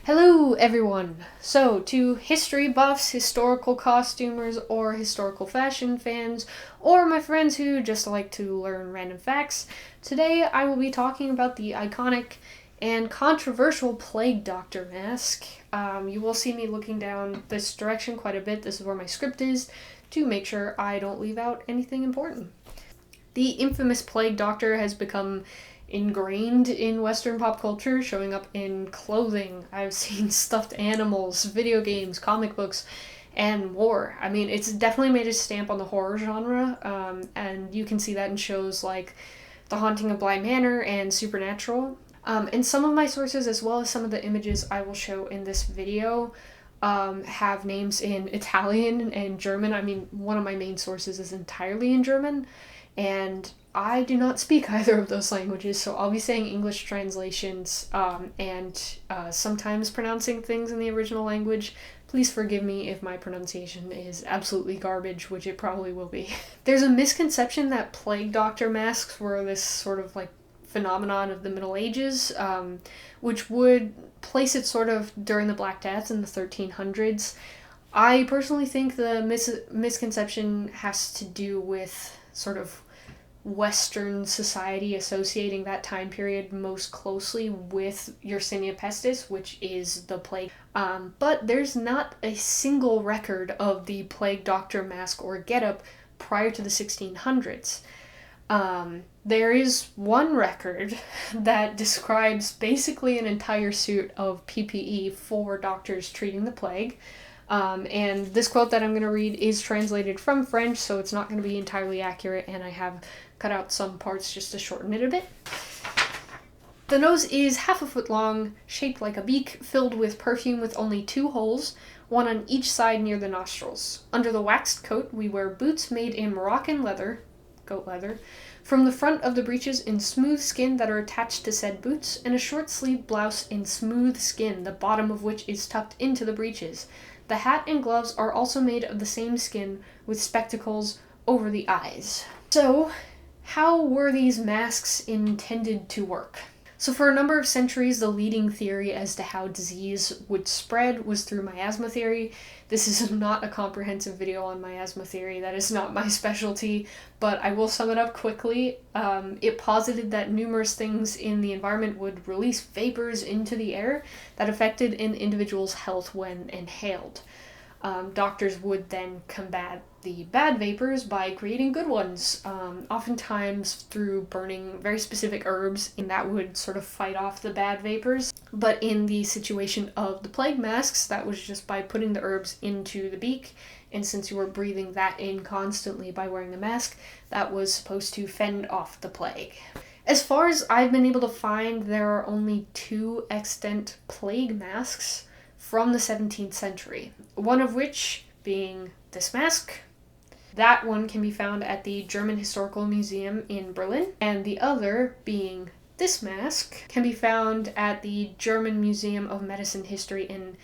Hello everyone! So, to history buffs, historical costumers, or historical fashion fans, or my friends who just like to learn random facts, today I will be talking about the iconic and controversial Plague Doctor mask. You will see me looking down this direction quite a bit. This is where my script is, to make sure I don't leave out anything important. The infamous Plague Doctor has become ingrained in Western pop culture, showing up in clothing. I've seen stuffed animals, video games, comic books, and more. I mean, it's definitely made a stamp on the horror genre, and you can see that in shows like The Haunting of Bly Manor and Supernatural. And some of my sources, as well as some of the images I will show in this video, have names in Italian and German. I mean, one of my main sources is entirely in German, and I do not speak either of those languages, so I'll be saying English translations and sometimes pronouncing things in the original language. Please forgive me if my pronunciation is absolutely garbage, which it probably will be. There's a misconception that Plague Doctor masks were this sort of like phenomenon of the Middle Ages, which would place it sort of during the Black Death in the 1300s. I personally think the misconception has to do with sort of Western society associating that time period most closely with Yersinia pestis, which is the plague. But there's not a single record of the Plague Doctor mask or getup prior to the 1600s. There is one record that describes basically an entire suit of PPE for doctors treating the plague. And this quote that I'm going to read is translated from French, so it's not going to be entirely accurate, and I have cut out some parts just to shorten it a bit. The nose is half a foot long, shaped like a beak, filled with perfume with only 2 holes, one on each side near the nostrils. Under the waxed coat, we wear boots made in Moroccan leather, goat leather, from the front of the breeches in smooth skin that are attached to said boots, and a short-sleeved blouse in smooth skin, the bottom of which is tucked into the breeches. The hat and gloves are also made of the same skin, with spectacles over the eyes. So, how were these masks intended to work? So for a number of centuries, the leading theory as to how disease would spread was through Miasma Theory. This is not a comprehensive video on Miasma Theory. That is not my specialty, but I will sum it up quickly. It posited that numerous things in the environment would release vapors into the air that affected an individual's health when inhaled. Doctors would then combat the bad vapors by creating good ones, oftentimes through burning very specific herbs, and that would sort of fight off the bad vapors. But in the situation of the plague masks, that was just by putting the herbs into the beak, and since you were breathing that in constantly by wearing the mask, that was supposed to fend off the plague. As far as I've been able to find, there are only 2 extant plague masks from the 17th century, one of which being this mask. That one can be found at the German Historical Museum in Berlin, and the other, being this mask, can be found at the German Museum of Medicine History in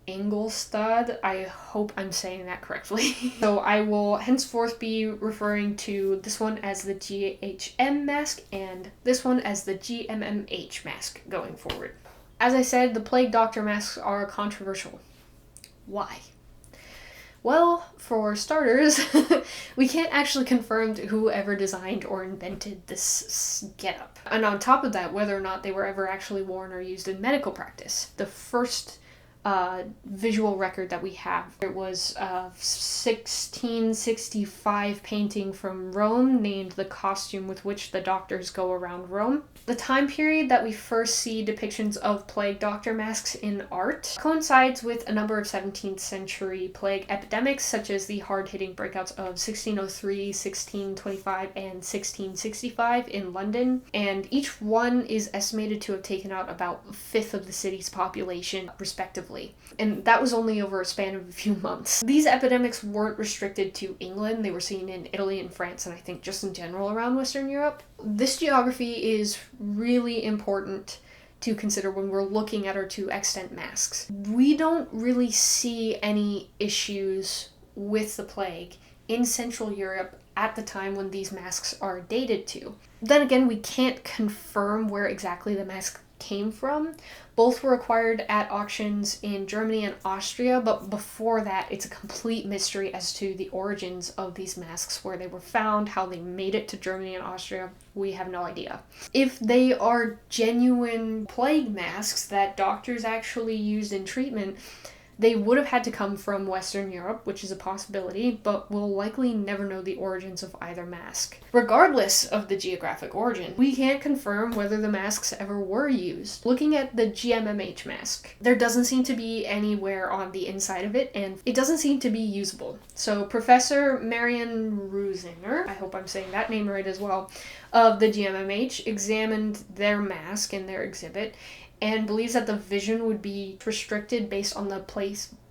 Ingolstadt. I hope I'm saying that correctly. So I will henceforth be referring to this one as the GHM mask and this one as the GMMH mask going forward. As I said, the Plague Doctor masks are controversial. Why? Well, for starters, we can't actually confirm whoever designed or invented this getup. And on top of that, whether or not they were ever actually worn or used in medical practice. The first visual record that we have, it was a 1665 painting from Rome named The Costume with Which the Doctors Go Around Rome. The time period that we first see depictions of plague doctor masks in art coincides with a number of 17th century plague epidemics, such as the hard-hitting breakouts of 1603, 1625, and 1665 in London, and each one is estimated to have taken out about a fifth of the city's population, respectively. And that was only over a span of a few months. These epidemics weren't restricted to England. They were seen in Italy and France, and I think just in general around Western Europe. This geography is really important to consider when we're looking at our 2 extant masks. We don't really see any issues with the plague in Central Europe at the time when these masks are dated to. Then again, we can't confirm where exactly the mask came from, Both were acquired at auctions in Germany and Austria, but before that, it's a complete mystery as to the origins of these masks, where they were found, how they made it to Germany and Austria. We have no idea. If they are genuine plague masks that doctors actually used in treatment, they would have had to come from Western Europe, which is a possibility, but we'll likely never know the origins of either mask. Regardless of the geographic origin, we can't confirm whether the masks ever were used. Looking at the Gmh mask, there doesn't seem to be anywhere on the inside of it, and it doesn't seem to be usable. So Professor Marion Ruisinger, I hope I'm saying that name right as well, of the Gmh examined their mask in their exhibit, and believes that the vision would be restricted based on the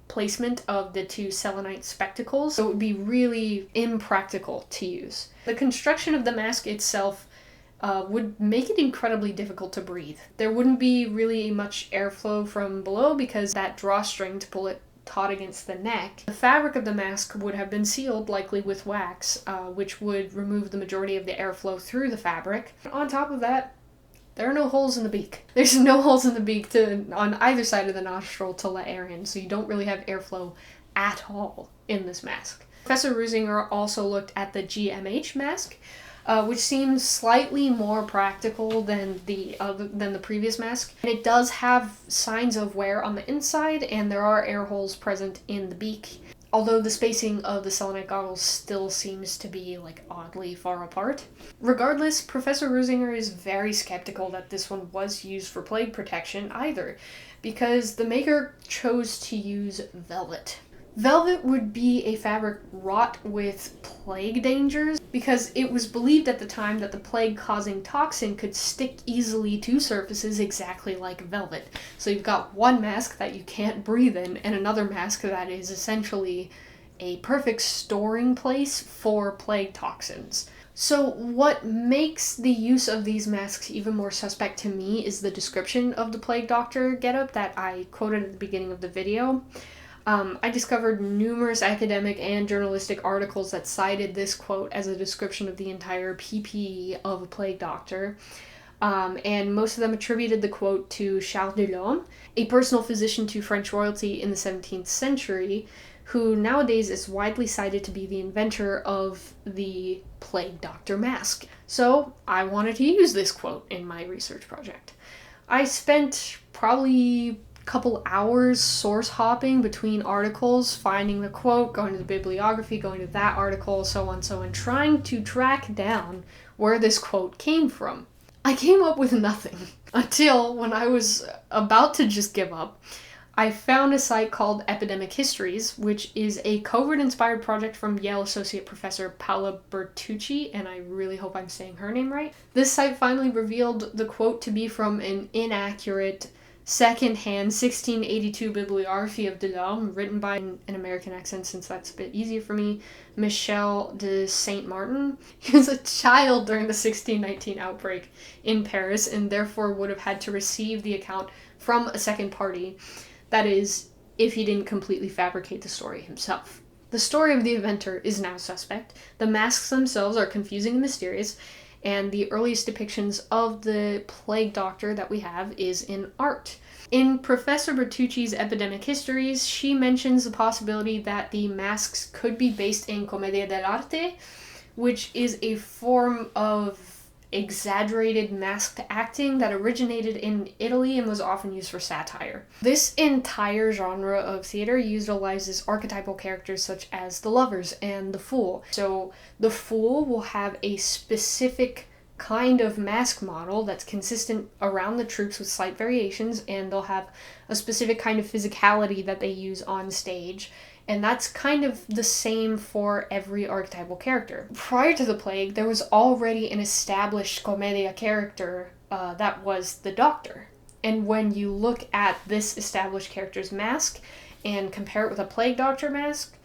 placement of the two selenite spectacles, so it would be really impractical to use. The construction of the mask itself would make it incredibly difficult to breathe. There wouldn't be really much airflow from below because that drawstring to pull it taut against the neck. The fabric of the mask would have been sealed, likely with wax, which would remove the majority of the airflow through the fabric. On top of that, there are no holes in the beak. There's no holes in the beak on either side of the nostril to let air in, so you don't really have airflow at all in this mask. Professor Ruisinger also looked at the Gmh mask, which seems slightly more practical than the previous mask. And it does have signs of wear on the inside, and there are air holes present in the beak, although the spacing of the selenite goggles still seems to be oddly far apart. Regardless, Professor Ruisinger is very skeptical that this one was used for plague protection either, because the maker chose to use velvet. Velvet would be a fabric wrought with plague dangers, because it was believed at the time that the plague-causing toxin could stick easily to surfaces exactly like velvet. So you've got one mask that you can't breathe in, and another mask that is essentially a perfect storing place for plague toxins. So what makes the use of these masks even more suspect to me is the description of the plague doctor getup that I quoted at the beginning of the video. I discovered numerous academic and journalistic articles that cited this quote as a description of the entire PPE of a plague doctor, and most of them attributed the quote to Charles Delhomme, a personal physician to French royalty in the 17th century, who nowadays is widely cited to be the inventor of the plague doctor mask. So I wanted to use this quote in my research project. I spent probably couple hours source hopping between articles, finding the quote, going to the bibliography, going to that article, so on, trying to track down where this quote came from. I came up with nothing until when I was about to just give up, I found a site called Epidemic Histories, which is a COVID-inspired project from Yale Associate Professor Paola Bertucci, and I really hope I'm saying her name right. This site finally revealed the quote to be from an inaccurate second-hand 1682 bibliography of Delhomme, written by an American accent since that's a bit easier for me, Michel de Saint-Martin. He was a child during the 1619 outbreak in Paris and therefore would have had to receive the account from a second party. That is, if he didn't completely fabricate the story himself. The story of the inventor is now suspect. The masks themselves are confusing and mysterious, and the earliest depictions of the plague doctor that we have is in art. In Professor Bertucci's Epidemic Histories, she mentions the possibility that the masks could be based in commedia dell'arte, which is a form of exaggerated masked acting that originated in Italy and was often used for satire. This entire genre of theater utilizes archetypal characters such as the lovers and the fool. So the fool will have a specific kind of mask model that's consistent around the troops with slight variations, and they'll have a specific kind of physicality that they use on stage. And that's kind of the same for every archetypal character. Prior to the plague, there was already an established commedia character that was the Doctor. And when you look at this established character's mask and compare it with a plague doctor mask,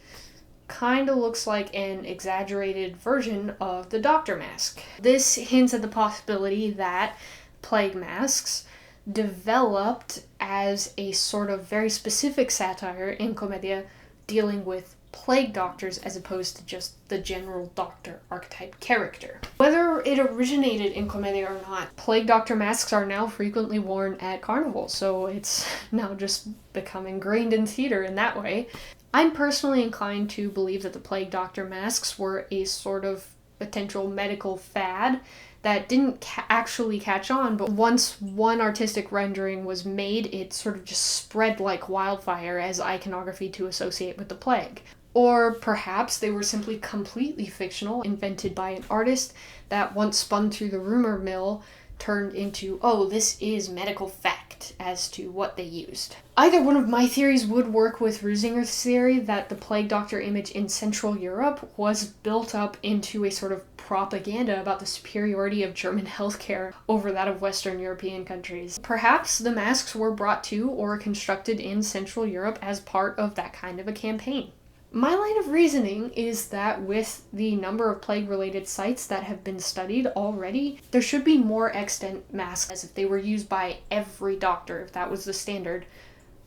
kind of looks like an exaggerated version of the Doctor mask. This hints at the possibility that plague masks developed as a sort of very specific satire in commedia dealing with plague doctors as opposed to just the general doctor archetype character. Whether it originated in Commedia or not, plague doctor masks are now frequently worn at carnivals, so it's now just become ingrained in theater in that way. I'm personally inclined to believe that the plague doctor masks were a sort of potential medical fad that didn't actually catch on, but once one artistic rendering was made, it sort of just spread like wildfire as iconography to associate with the plague. Or perhaps they were simply completely fictional, invented by an artist that once spun through the rumor mill turned into, oh, this is medical fact as to what they used. Either one of my theories would work with Ruisinger's theory that the plague doctor image in Central Europe was built up into a sort of propaganda about the superiority of German healthcare over that of Western European countries. Perhaps the masks were brought to or constructed in Central Europe as part of that kind of a campaign. My line of reasoning is that with the number of plague-related sites that have been studied already, there should be more extant masks, as if they were used by every doctor, if that was the standard.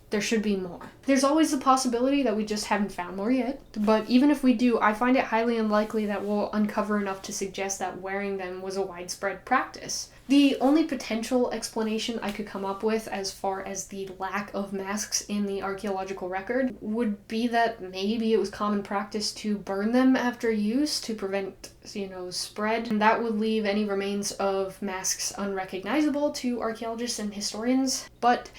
There should be more. There's always the possibility that we just haven't found more yet, but even if we do, I find it highly unlikely that we'll uncover enough to suggest that wearing them was a widespread practice. The only potential explanation I could come up with as far as the lack of masks in the archaeological record would be that maybe it was common practice to burn them after use to prevent, spread, and that would leave any remains of masks unrecognizable to archaeologists and historians. But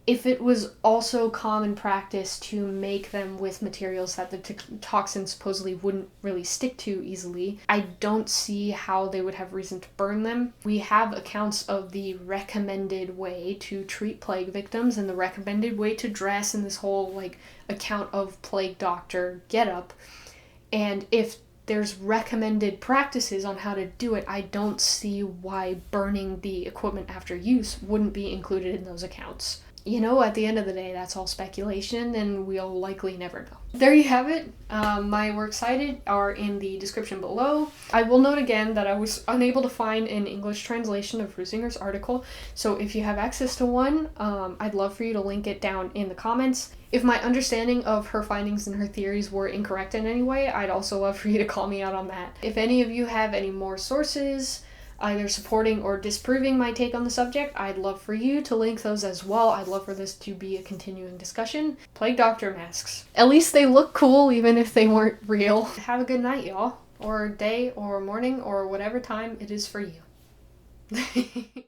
if it was also common practice to make them with materials that the toxin supposedly wouldn't really stick to easily, I don't see how they would have reason to burn them. We have accounts of the recommended way to treat plague victims and the recommended way to dress in this whole, account of plague doctor getup. And if there's recommended practices on how to do it, I don't see why burning the equipment after use wouldn't be included in those accounts. At the end of the day, that's all speculation, and we'll likely never know. There you have it. My works cited are in the description below. I will note again that I was unable to find an English translation of Ruisinger's article, so if you have access to one, I'd love for you to link it down in the comments. If my understanding of her findings and her theories were incorrect in any way, I'd also love for you to call me out on that. If any of you have any more sources, either supporting or disproving my take on the subject, I'd love for you to link those as well. I'd love for this to be a continuing discussion. Plague doctor masks. At least they look cool even if they weren't real. Have a good night, y'all. Or day, or morning, or whatever time it is for you.